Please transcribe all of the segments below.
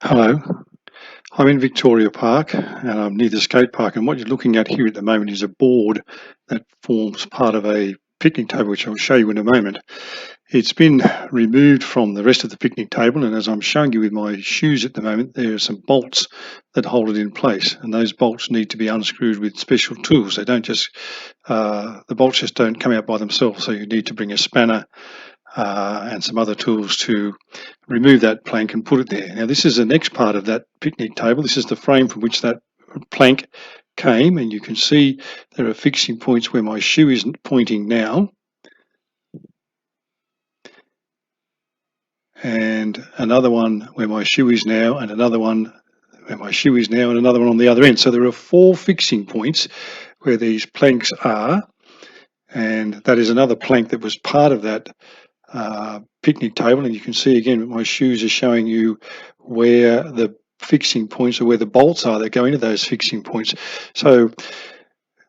Hello, I'm in Victoria Park and I'm near the skate park, and what you're looking at here at the moment is a board that forms part of a picnic table, which I'll show you in a moment. It's been removed from the rest of the picnic table, and as I'm showing you with my shoes at the moment, there are some bolts that hold it in place, and those bolts need to be unscrewed with special tools. They don't just, the bolts just don't come out by themselves, so you need to bring a spanner and some other tools to remove that plank and put it there. Now, this is the next part of that picnic table. This is the frame from which that plank came, and you can see there are fixing points where my shoe is pointing now, and another one where my shoe is now, and another one where my shoe is now, and another one on the other end. So there are 4 fixing points where these planks are, and that is another plank that was part of that picnic table. And you can see again my shoes are showing you where the fixing points or where the bolts are that go into those fixing points. So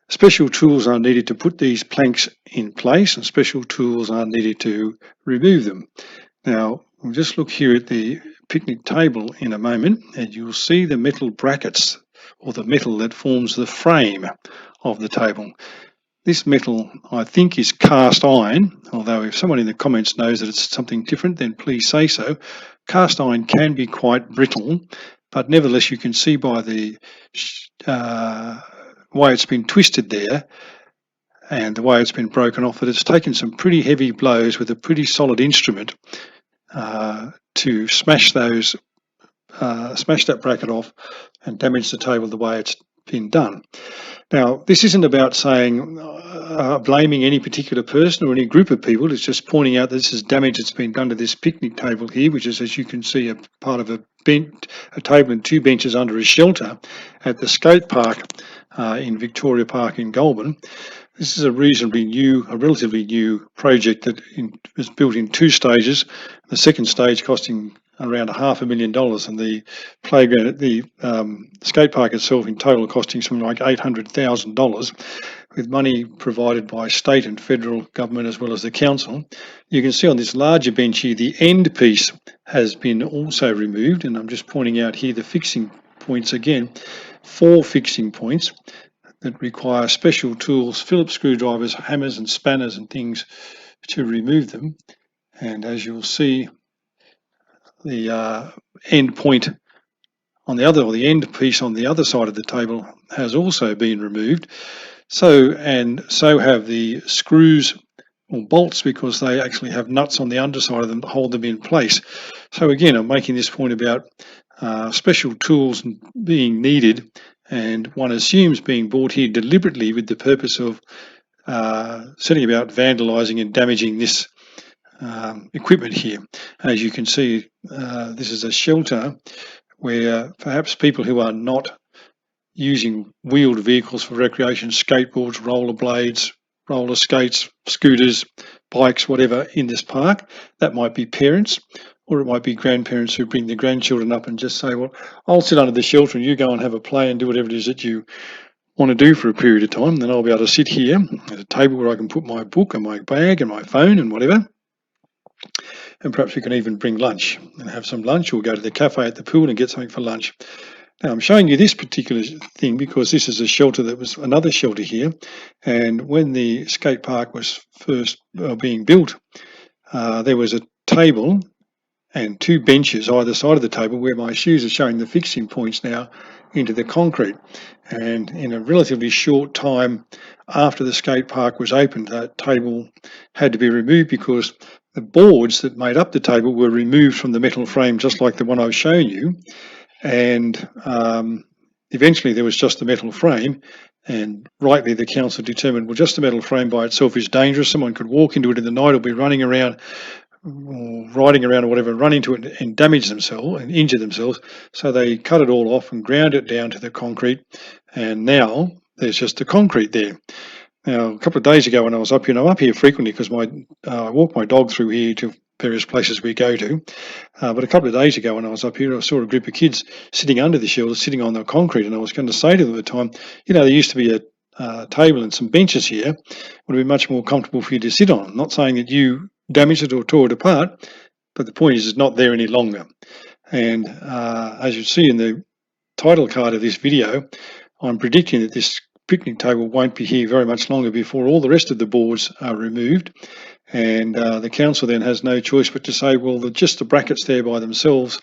special tools are needed to put these planks in place, and special tools are needed to remove them. Now we'll just look here at the picnic table in a moment, and you'll see the metal brackets or the metal that forms the frame of the table. This metal, I think, is cast iron, although if someone in the comments knows that it's something different, then please say so. Cast iron can be quite brittle, but nevertheless you can see by the way it's been twisted there and the way it's been broken off that it's taken some pretty heavy blows with a pretty solid instrument to smash that bracket off and damage the table the way it's been done. Now, this isn't about saying, blaming any particular person or any group of people. It's just pointing out that this is damage that's been done to this picnic table here, which is, as you can see, a part of a table and 2 benches under a shelter at the skate park in Victoria Park in Goulburn. This is a relatively new project that was built in 2 stages. The second stage costing around $500,000, and the playground, the skate park itself in total costing something like $800,000, with money provided by state and federal government as well as the council. You can see on this larger bench here, the end piece has been also removed, and I'm just pointing out here the fixing points again, 4 fixing points that require special tools, Phillips screwdrivers, hammers and spanners and things to remove them. And as you'll see, the end point on the other, or the end piece on the other side of the table, has also been removed. So have the screws or bolts, because they actually have nuts on the underside of them to hold them in place. So again, I'm making this point about special tools being needed, and one assumes being bought here deliberately with the purpose of setting about vandalising and damaging this equipment here. As you can see, this is a shelter where perhaps people who are not using wheeled vehicles for recreation, skateboards, rollerblades, roller skates, scooters, bikes, whatever, in this park. That might be parents, or it might be grandparents who bring their grandchildren up and just say, well, I'll sit under the shelter and you go and have a play and do whatever it is that you want to do for a period of time. Then I'll be able to sit here at a table where I can put my book and my bag and my phone and whatever. And perhaps we can even bring lunch and have some lunch, or go to the cafe at the pool and get something for lunch. Now, I'm showing you this particular thing because this is a shelter that was another shelter here. And when the skate park was first being built, there was a table and 2 benches either side of the table where my shoes are showing the fixing points now into the concrete. And in a relatively short time after the skate park was opened, that table had to be removed because the boards that made up the table were removed from the metal frame, just like the one I was showing you. And eventually there was just the metal frame, and rightly the council determined, well, just the metal frame by itself is dangerous. Someone could walk into it in the night or be running around or riding around or whatever, run into it and damage themselves and injure themselves. So they cut it all off and ground it down to the concrete, and now there's just the concrete there. Now, a couple of days ago when I was up here, and I'm up here frequently because I walk my dog through here to various places we go to. But a couple of days ago when I was up here, I saw a group of kids sitting under the shelter, sitting on the concrete, and I was going to say to them at the time, there used to be a table and some benches here, would be much more comfortable for you to sit on. I'm not saying that you damaged it or tore it apart, but the point is it's not there any longer. And as you see in the title card of this video, I'm predicting that this picnic table won't be here very much longer before all the rest of the boards are removed. And the council then has no choice but to say, well, just the brackets there by themselves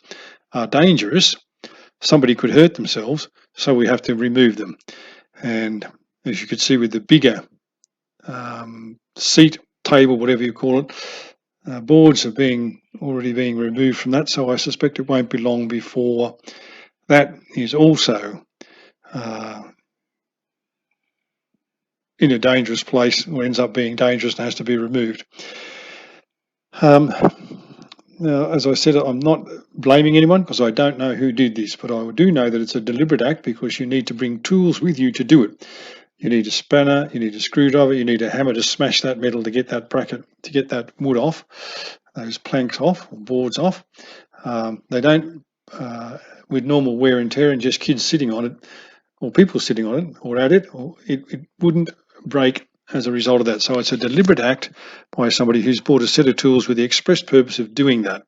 are dangerous. Somebody could hurt themselves, so we have to remove them. And as you could see with the bigger seat, table, whatever you call it, boards are already being removed from that. So I suspect it won't be long before that is also in a dangerous place, or ends up being dangerous and has to be removed. Now, as I said, I'm not blaming anyone because I don't know who did this, but I do know that it's a deliberate act because you need to bring tools with you to do it. You need a spanner, you need a screwdriver, you need a hammer to smash that metal to get that bracket, to get that wood off, those planks off, or boards off. They don't, with normal wear and tear and just kids sitting on it, or people sitting on it, or at it, or it wouldn't break as a result of that. So it's a deliberate act by somebody who's bought a set of tools with the express purpose of doing that.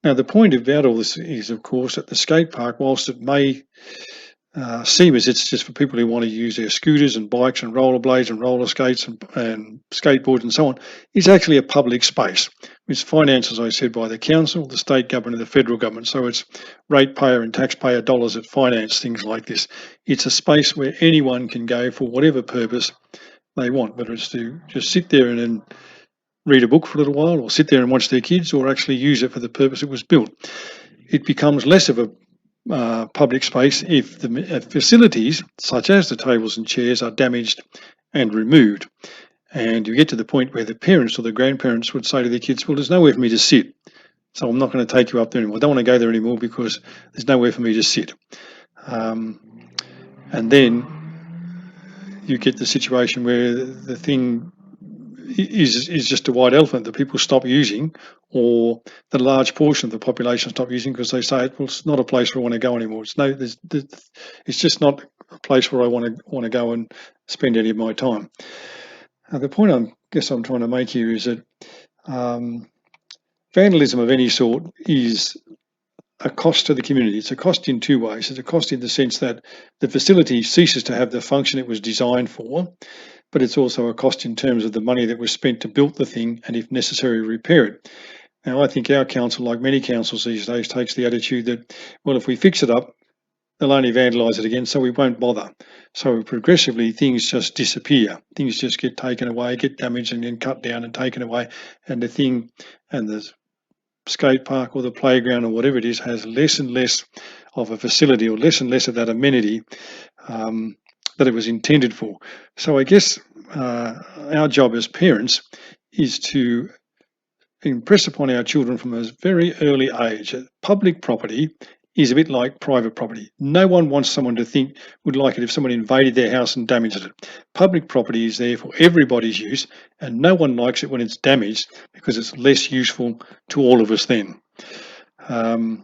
Now, the point about all this is, of course, that the skate park, whilst it may seem as it's just for people who want to use their scooters and bikes and rollerblades and roller skates and skateboards and so on, is actually a public space. It's financed, as I said, by the council, the state government and the federal government. So it's ratepayer and taxpayer dollars that finance things like this. It's a space where anyone can go for whatever purpose they want, whether it's to just sit there and then read a book for a little while, or sit there and watch their kids, or actually use it for the purpose it was built. It becomes less of a public space if the facilities, such as the tables and chairs, are damaged and removed. And you get to the point where the parents or the grandparents would say to their kids, well, there's nowhere for me to sit, so I'm not going to take you up there anymore. I don't want to go there anymore because there's nowhere for me to sit. And then you get the situation where the thing is just a white elephant that people stop using, or the large portion of the population stop using because they say, well, it's not a place where I want to go anymore. It's just not a place where I want to go and spend any of my time. The point I'm trying to make here is that vandalism of any sort is a cost to the community. It's a cost in two ways. It's a cost in the sense that the facility ceases to have the function it was designed for, but it's also a cost in terms of the money that was spent to build the thing and, if necessary, repair it. Now, I think our council, like many councils these days, takes the attitude that, well, if we fix it up, they'll only vandalise it again, so we won't bother. So progressively, things just disappear. Things just get taken away, get damaged, and then cut down and taken away. And the thing, and the skate park or the playground or whatever it is, has less and less of a facility, or less and less of that amenity that it was intended for. So I guess our job as parents is to impress upon our children from a very early age that public property is a bit like private property. No one wants someone to think would like it if someone invaded their house and damaged it. Public property is there for everybody's use, and no one likes it when it's damaged because it's less useful to all of us then. And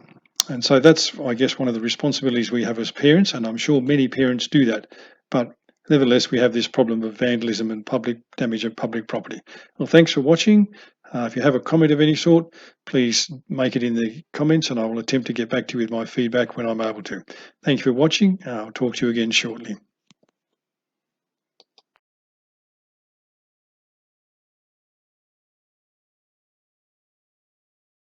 so that's, I guess, one of the responsibilities we have as parents, and I'm sure many parents do that. But nevertheless, we have this problem of vandalism and public damage of public property. Well, thanks for watching. If you have a comment of any sort, please make it in the comments and I will attempt to get back to you with my feedback when I'm able to. Thank you for watching. I'll talk to you again shortly.